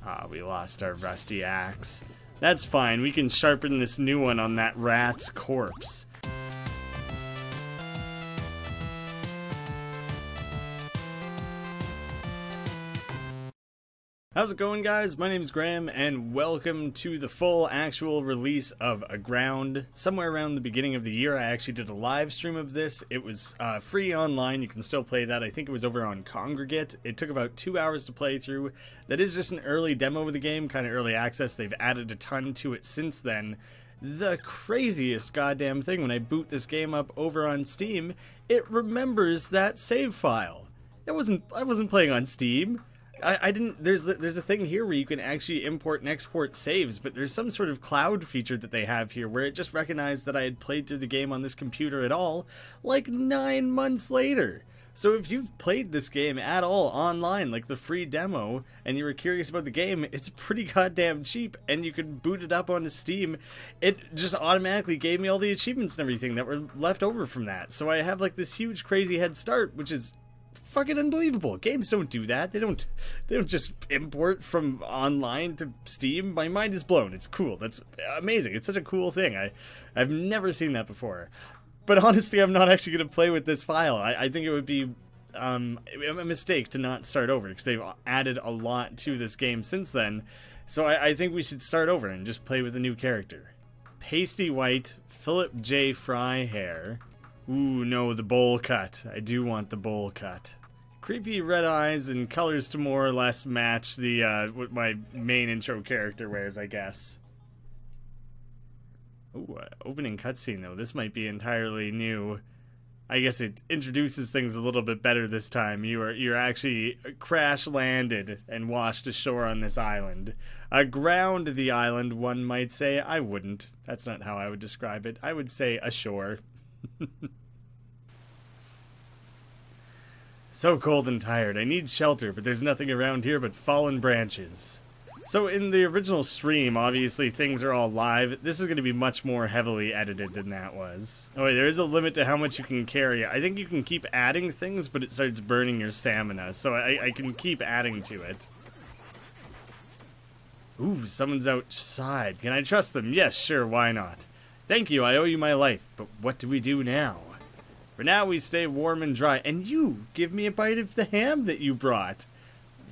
Ah, we lost our rusty axe. That's fine, we can sharpen this new one on that rat's corpse. How's it going, guys? My name's Graeme, and welcome to the full actual release of Aground. Somewhere around the beginning of the year, I actually did a live stream of this. It was free online. You can still play that. I think it was over on Congregate. It took about 2 hours to play through. That is just an early demo of the game, kind of early access. They've added a ton to it since then. The craziest goddamn thing, when I boot this game up over on Steam, it remembers that save file. I wasn't playing on Steam. I didn't. There's a thing here where you can actually import and export saves, but there's some sort of cloud feature that they have here where it just recognized that I had played through the game on this computer at all, like 9 months later. So if you've played this game at all online, like the free demo, and you were curious about the game, it's pretty goddamn cheap, and you can boot it up onto Steam. It just automatically gave me all the achievements and everything that were left over from that. So I have like this huge crazy head start, which is fucking unbelievable. Games don't do that. They don't just import from online to Steam. My mind is blown. It's cool. That's amazing. It's such a cool thing. I've never seen that before. But honestly, I'm not actually going to play with this file. I think it would be a mistake to not start over, because they've added a lot to this game since then. So I think we should start over and just play with a new character. Pasty white, Philip J. Fry hair. Ooh, no, the bowl cut. I do want the bowl cut. Creepy red eyes and colors to more or less match the what my main intro character wears, I guess. Ooh, opening cutscene though. This might be entirely new. I guess it introduces things a little bit better this time. You're actually crash landed and washed ashore on this island. Aground the island, one might say. I wouldn't. That's not how I would describe it. I would say ashore. So cold and tired. I need shelter, but there's nothing around here but fallen branches. So in the original stream, obviously things are all live. This is going to be much more heavily edited than that was. Oh wait, there is a limit to how much you can carry. I think you can keep adding things, but it starts burning your stamina, so I can keep adding to it. Ooh, someone's outside. Can I trust them? Yes, sure, why not? Thank you, I owe you my life, but what do we do now? For now, we stay warm and dry, and you give me a bite of the ham that you brought.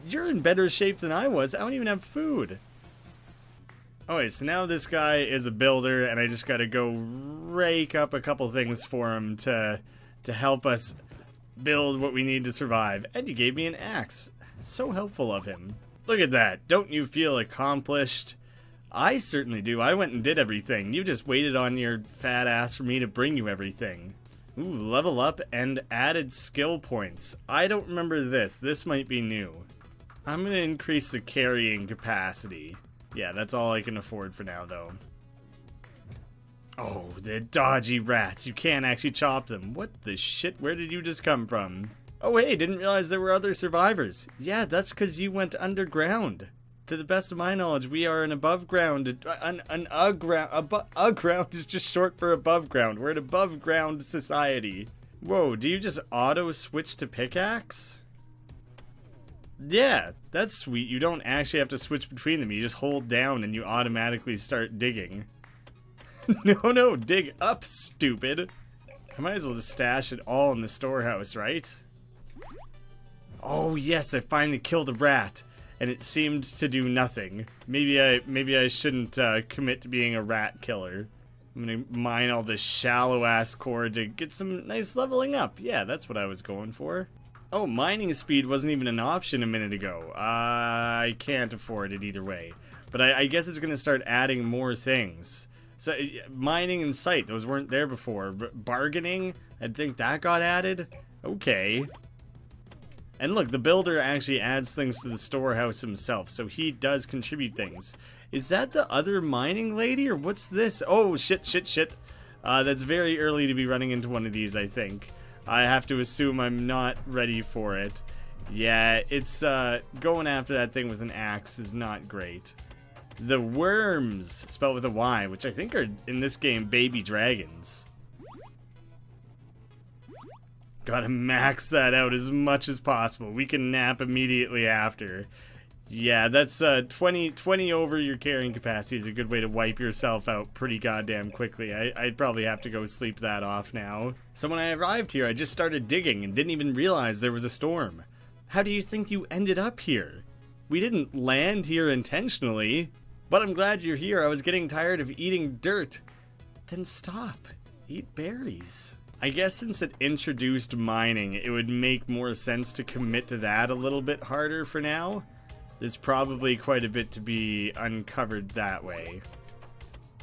You're in better shape than I was. I don't even have food. Alright, so now this guy is a builder, and I just gotta go rake up a couple things for him to help us build what we need to survive. And he gave me an axe. So helpful of him. Look at that. Don't you feel accomplished? I certainly do. I went and did everything. You just waited on your fat ass for me to bring you everything. Ooh, level up and added skill points. I don't remember this. This might be new. I'm going to increase the carrying capacity. Yeah, that's all I can afford for now, though. Oh, the dodgy rats. You can't actually chop them. What the shit? Where did you just come from? Oh, hey, didn't realize there were other survivors. Yeah, that's because you went underground. To the best of my knowledge, we are an above ground. Aground is just short for above ground. We're an above ground society. Whoa, do you just auto switch to pickaxe? Yeah, that's sweet. You don't actually have to switch between them. You just hold down and you automatically start digging. No, dig up, stupid. I might as well just stash it all in the storehouse, right? Oh yes, I finally killed a rat. And it seemed to do nothing. Maybe I shouldn't commit to being a rat killer. I'm gonna mine all this shallow-ass core to get some nice leveling up. Yeah, that's what I was going for. Oh, mining speed wasn't even an option a minute ago. I can't afford it either way. But I guess it's gonna start adding more things. So, mining and sight, those weren't there before. Bargaining, I think that got added. Okay. And look, the builder actually adds things to the storehouse himself, so he does contribute things. Is that the other mining lady, or what's this? Oh, shit. That's very early to be running into one of these, I think. I have to assume I'm not ready for it. Yeah, it's, going after that thing with an axe is not great. The wyrms, spelled with a Y, which I think are, in this game, baby dragons. Gotta max that out as much as possible. We can nap immediately after. Yeah, that's 20 over your carrying capacity is a good way to wipe yourself out pretty goddamn quickly. I'd probably have to go sleep that off now. So when I arrived here, I just started digging and didn't even realize there was a storm. How do you think you ended up here? We didn't land here intentionally, but I'm glad you're here. I was getting tired of eating dirt. Then stop. Eat berries. I guess since it introduced mining, it would make more sense to commit to that a little bit harder for now. There's probably quite a bit to be uncovered that way.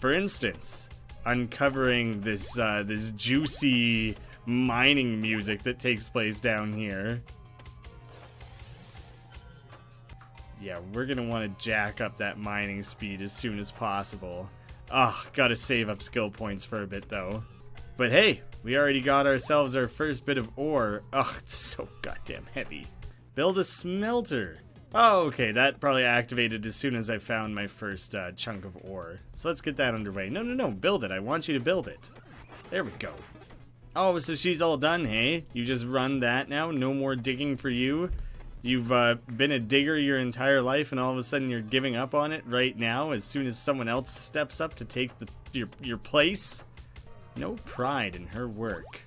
For instance, uncovering this this juicy mining music that takes place down here. Yeah, we're gonna want to jack up that mining speed as soon as possible. Ugh, gotta save up skill points for a bit though. But hey, we already got ourselves our first bit of ore. Ugh, it's so goddamn heavy. Build a smelter. Oh, okay, that probably activated as soon as I found my first chunk of ore. So let's get that underway. No, build it. I want you to build it. There we go. Oh, so she's all done, hey? You just run that now? No more digging for you? You've been a digger your entire life and all of a sudden you're giving up on it right now as soon as someone else steps up to take your place? No pride in her work.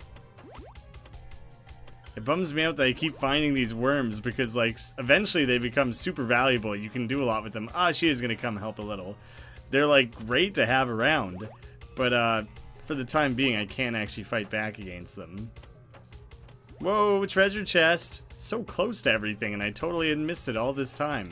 It bums me out that I keep finding these worms because, like, eventually they become super valuable. You can do a lot with them. Ah, she is going to come help a little. They're, like, great to have around. But, for the time being, I can't actually fight back against them. Whoa, treasure chest. So close to everything, and I totally had missed it all this time.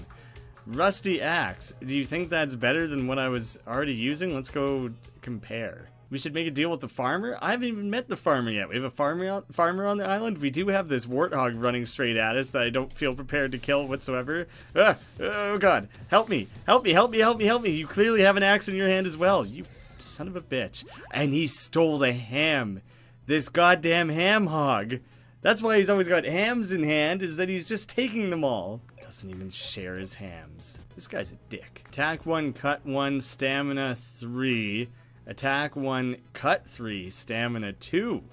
Rusty axe. Do you think that's better than what I was already using? Let's go compare. We should make a deal with the farmer? I haven't even met the farmer yet. We have a farmer on the island. We do have this warthog running straight at us that I don't feel prepared to kill whatsoever. Oh god. Help me. Help me. You clearly have an axe in your hand as well. You son of a bitch. And he stole the ham. This goddamn ham hog. That's why he's always got hams in hand, is that he's just taking them all. Doesn't even share his hams. This guy's a dick. Attack 1, cut 1, stamina 3. Attack 1, cut 3, stamina 2.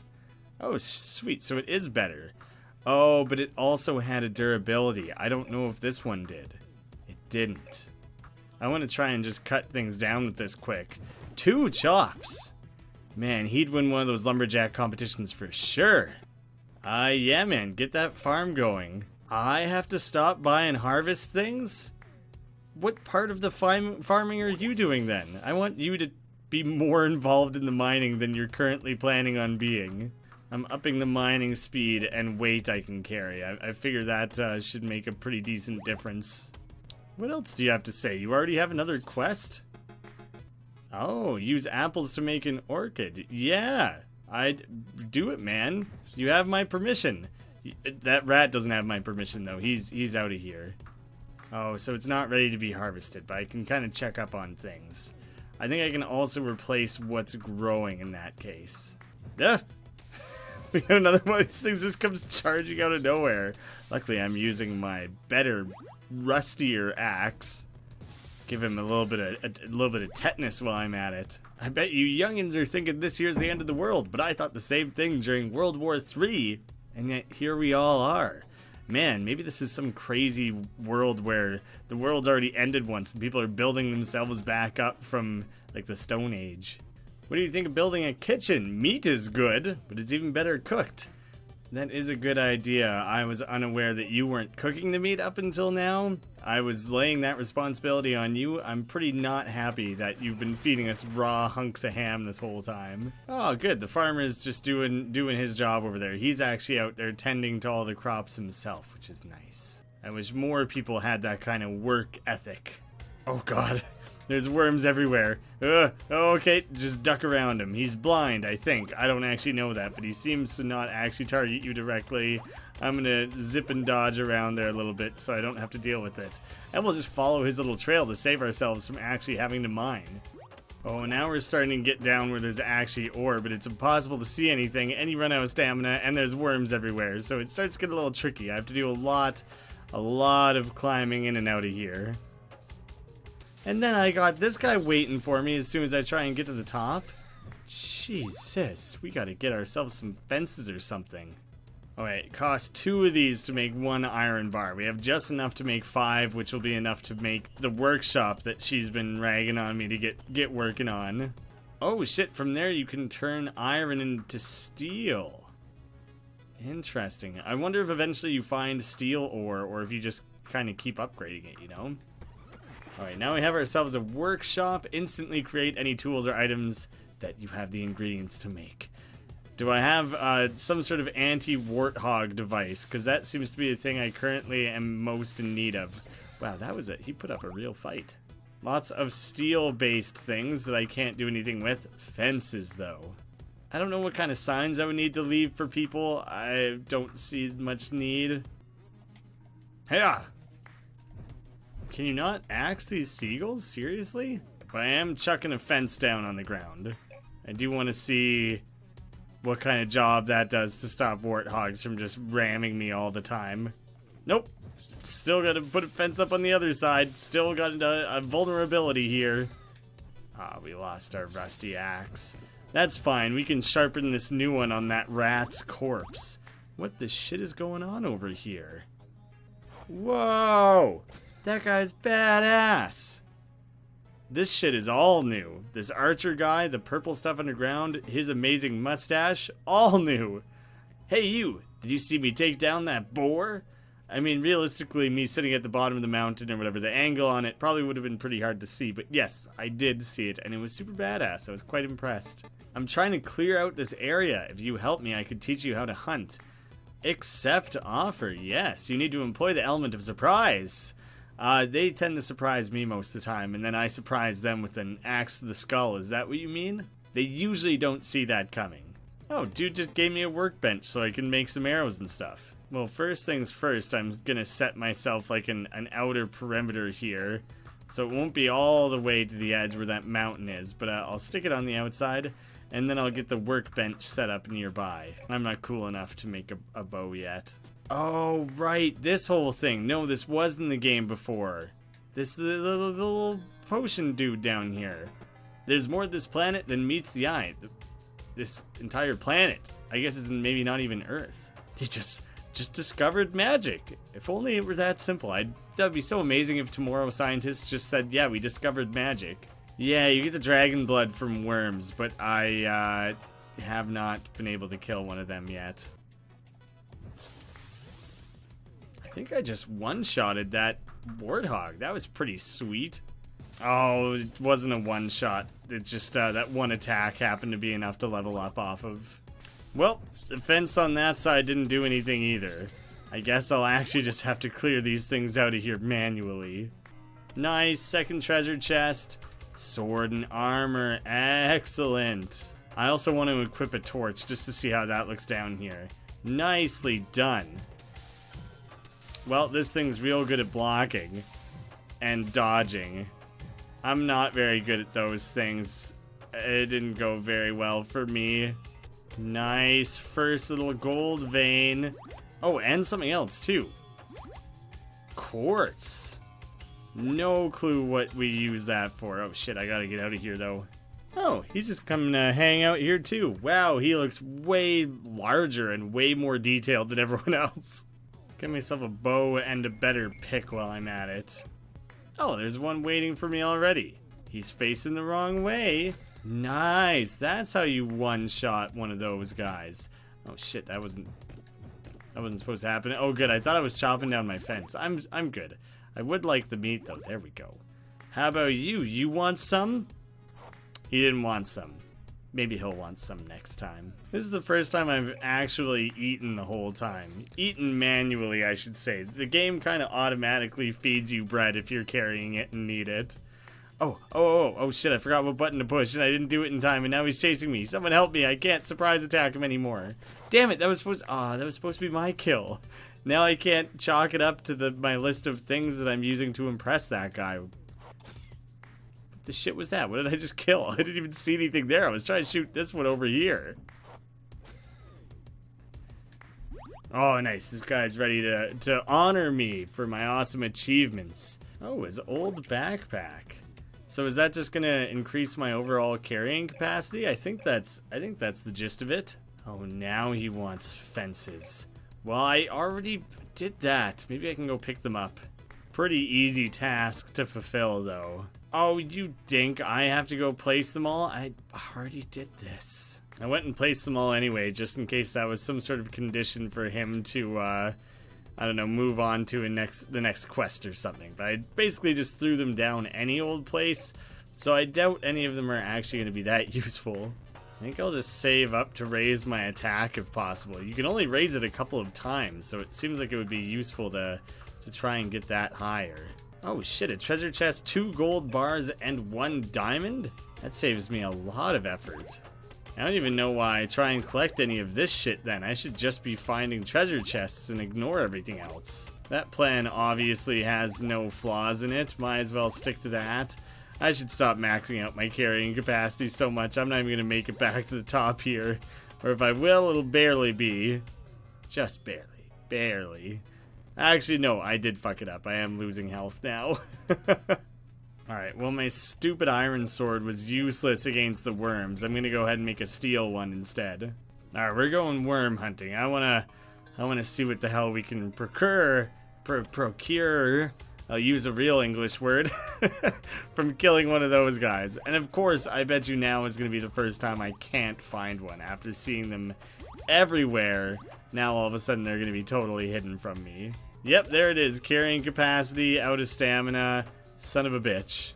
Oh, sweet, so it is better. Oh, but it also had a durability. I don't know if this one did. It didn't. I want to try and just cut things down with this quick. 2 chops. Man, he'd win one of those lumberjack competitions for sure. Yeah, man, get that farm going. I have to stop by and harvest things? What part of the farming are you doing then? I want you to be more involved in the mining than you're currently planning on being. I'm upping the mining speed and weight I can carry. I figure that should make a pretty decent difference. What else do you have to say? You already have another quest? Oh, use apples to make an orchid. Yeah, I'd do it, man. You have my permission. That rat doesn't have my permission, though. He's out of here. Oh, so it's not ready to be harvested, but I can kind of check up on things. I think I can also replace what's growing in that case. Yeah. We got another one of these things just comes charging out of nowhere. Luckily, I'm using my better, rustier axe. Give him a little bit of tetanus while I'm at it. I bet you youngins are thinking this year's the end of the world, but I thought the same thing during World War III, and yet here we all are. Man, maybe this is some crazy world where the world's already ended once and people are building themselves back up from, like, the Stone Age. What do you think of building a kitchen? Meat is good, but it's even better cooked. That is a good idea. I was unaware that you weren't cooking the meat up until now. I was laying that responsibility on you. I'm pretty not happy that you've been feeding us raw hunks of ham this whole time. Oh, good. The farmer's just doing his job over there. He's actually out there tending to all the crops himself, which is nice. I wish more people had that kind of work ethic. Oh, God. There's worms everywhere. Okay, just duck around him. He's blind, I think. I don't actually know that, but he seems to not actually target you directly. I'm gonna zip and dodge around there a little bit so I don't have to deal with it. And we'll just follow his little trail to save ourselves from actually having to mine. Oh, now we're starting to get down where there's actually ore, but it's impossible to see anything, and you run out of stamina, and there's worms everywhere. So it starts to get a little tricky. I have to do a lot of climbing in and out of here. And then I got this guy waiting for me as soon as I try and get to the top. Jesus, we gotta get ourselves some fences or something. Alright, it costs 2 of these to make 1 iron bar. We have just enough to make 5, which will be enough to make the workshop that she's been ragging on me to get working on. Oh shit, from there you can turn iron into steel. Interesting. I wonder if eventually you find steel ore, or if you just kind of keep upgrading it, you know? Alright, now we have ourselves a workshop. Instantly create any tools or items that you have the ingredients to make. Do I have some sort of anti-warthog device? Because that seems to be the thing I currently am most in need of. Wow, that was it. He put up a real fight. Lots of steel-based things that I can't do anything with. Fences, though. I don't know what kind of signs I would need to leave for people. I don't see much need. Hey-ya! Can you not axe these seagulls? Seriously? But I am chucking a fence down on the ground. I do want to see what kind of job that does to stop warthogs from just ramming me all the time. Nope. Still got to put a fence up on the other side. Still got a vulnerability here. Ah, we lost our rusty axe. That's fine. We can sharpen this new one on that rat's corpse. What the shit is going on over here? Whoa! That guy's badass. This shit is all new. This archer guy, the purple stuff underground, his amazing mustache, all new. Hey you, did you see me take down that boar? I mean, realistically, me sitting at the bottom of the mountain or whatever, the angle on it probably would have been pretty hard to see, but yes, I did see it, and it was super badass. I was quite impressed. I'm trying to clear out this area. If you help me, I could teach you how to hunt. Accept offer, yes. You need to employ the element of surprise. They tend to surprise me most of the time, and then I surprise them with an axe to the skull. Is that what you mean? They usually don't see that coming. Oh, dude just gave me a workbench so I can make some arrows and stuff. Well, first things first, I'm gonna set myself like an outer perimeter here, so it won't be all the way to the edge where that mountain is, but I'll stick it on the outside, and then I'll get the workbench set up nearby. I'm not cool enough to make a bow yet. Oh, right, this whole thing. No, this was in the game before. This the little potion dude down here. There's more to this planet than meets the eye. This entire planet. I guess it's maybe not even Earth. They just discovered magic. If only it were that simple. That'd be so amazing if tomorrow scientists just said, yeah, we discovered magic. Yeah, you get the dragon blood from worms, but I have not been able to kill one of them yet. I think I just one-shotted that warthog. That was pretty sweet. Oh, it wasn't a one-shot. It's just that one attack happened to be enough to level up off of. Well, the fence on that side didn't do anything either. I guess I'll actually just have to clear these things out of here manually. Nice, second treasure chest. Sword and armor, excellent. I also want to equip a torch just to see how that looks down here. Nicely done. Well, this thing's real good at blocking and dodging. I'm not very good at those things. It didn't go very well for me. Nice, first little gold vein. Oh, and something else too. Quartz. No clue what we use that for. Oh shit, I gotta get out of here though. Oh, he's just coming to hang out here too. Wow, he looks way larger and way more detailed than everyone else. Get myself a bow and a better pick while I'm at it. Oh, there's one waiting for me already. He's facing the wrong way. Nice, that's how you one-shot one of those guys. Oh shit, that wasn't supposed to happen. Oh good, I thought I was chopping down my fence. I'm good. I would like the meat though. There we go. How about you? You want some? He didn't want some. Maybe he'll want some next time. This is the first time I've actually eaten the whole time. Eaten manually, I should say. The game kind of automatically feeds you bread if you're carrying it and need it. Oh shit, I forgot what button to push and I didn't do it in time and now he's chasing me. Someone help me, I can't surprise attack him anymore. Damn it, that was supposed to be my kill. Now I can't chalk it up to my list of things that I'm using to impress that guy. What the shit was that? What did I just kill? I didn't even see anything there. I was trying to shoot this one over here. Oh, nice. This guy's ready to honor me for my awesome achievements. Oh, his old backpack. So is that just gonna increase my overall carrying capacity? I think that's the gist of it. Oh, now he wants fences. Well, I already did that. Maybe I can go pick them up. Pretty easy task to fulfill, though. Oh, you dink. I have to go place them all? I already did this. I went and placed them all anyway, just in case that was some sort of condition for him to, I don't know, move on to the next quest or something. But I basically just threw them down any old place, so I doubt any of them are actually going to be that useful. I think I'll just save up to raise my attack if possible. You can only raise it a couple of times, so it seems like it would be useful to try and get that higher. Oh shit, a treasure chest, 2 gold bars, and 1 diamond? That saves me a lot of effort. I don't even know why I try and collect any of this shit then. I should just be finding treasure chests and ignore everything else. That plan obviously has no flaws in it. Might as well stick to that. I should stop maxing out my carrying capacity so much. I'm not even going to make it back to the top here. Or if I will, it'll barely be. Just barely. Barely. Actually, no, I did fuck it up. I am losing health now. Alright, well, my stupid iron sword was useless against the worms. I'm gonna go ahead and make a steel one instead. Alright, we're going worm hunting. I wanna see what the hell we can procure. I'll use a real English word from killing one of those guys. And of course, I bet you now is gonna be the first time I can't find one after seeing them everywhere. Now all of a sudden they're gonna be totally hidden from me. Yep, there it is. Carrying capacity, out of stamina. Son of a bitch.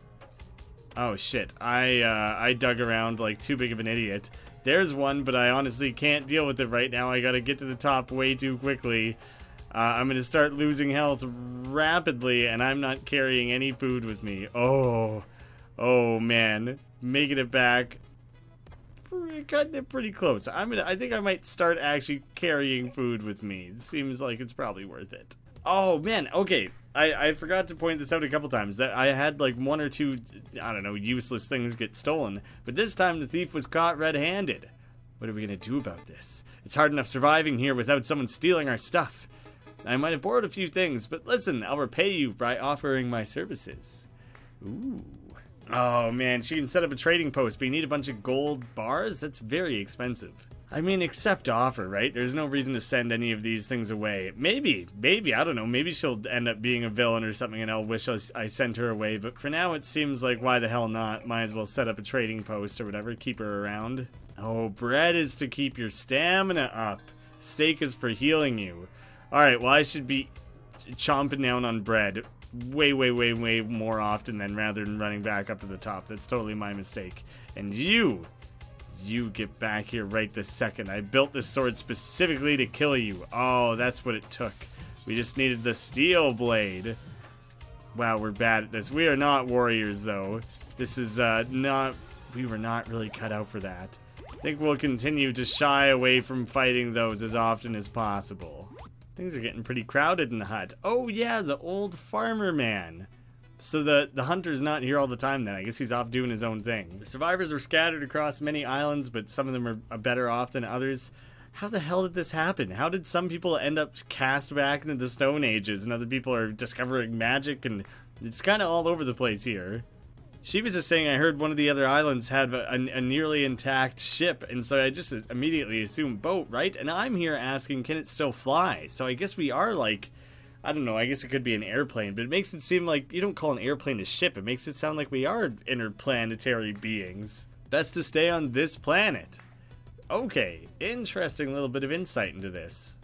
Oh shit, I dug around like too big of an idiot. There's one, but I honestly can't deal with it right now. I gotta get to the top way too quickly. I'm gonna start losing health rapidly, and I'm not carrying any food with me. Oh man, making it back. Cutting it pretty close. I think I might start actually carrying food with me. It seems like it's probably worth it. Oh man, okay. I forgot to point this out a couple times, that I had like 1 or 2, I don't know, useless things get stolen. But this time the thief was caught red-handed. What are we gonna do about this? It's hard enough surviving here without someone stealing our stuff. I might have borrowed a few things, but listen, I'll repay you by offering my services. Ooh. Oh man, she can set up a trading post, but you need a bunch of gold bars? That's very expensive. I mean, accept offer, right? There's no reason to send any of these things away. Maybe, I don't know, maybe she'll end up being a villain or something and I'll wish I sent her away, but for now it seems like why the hell not? Might as well set up a trading post or whatever, keep her around. Oh, bread is to keep your stamina up. Steak is for healing you. Alright, well I should be chomping down on bread way more often then rather than running back up to the top. That's totally my mistake. And you get back here right this second. I built this sword specifically to kill you. Oh, that's what it took. We just needed the steel blade. Wow, we're bad at this. We are not warriors, though. This is we were not really cut out for that. I think we'll continue to shy away from fighting those as often as possible. Things are getting pretty crowded in the hut. Oh, yeah, the old farmer man. So the hunter's not here all the time then. I guess he's off doing his own thing. The survivors were scattered across many islands, but some of them are better off than others. How the hell did this happen? How did some people end up cast back into the Stone Ages and other people are discovering magic? And it's kind of all over the place here. She was just saying I heard one of the other islands had a nearly intact ship, and so I just immediately assumed boat, right? And I'm here asking, can it still fly? So I guess we are like, I don't know, I guess it could be an airplane, but it makes it seem like you don't call an airplane a ship. It makes it sound like we are interplanetary beings. Best to stay on this planet. Okay, interesting little bit of insight into this.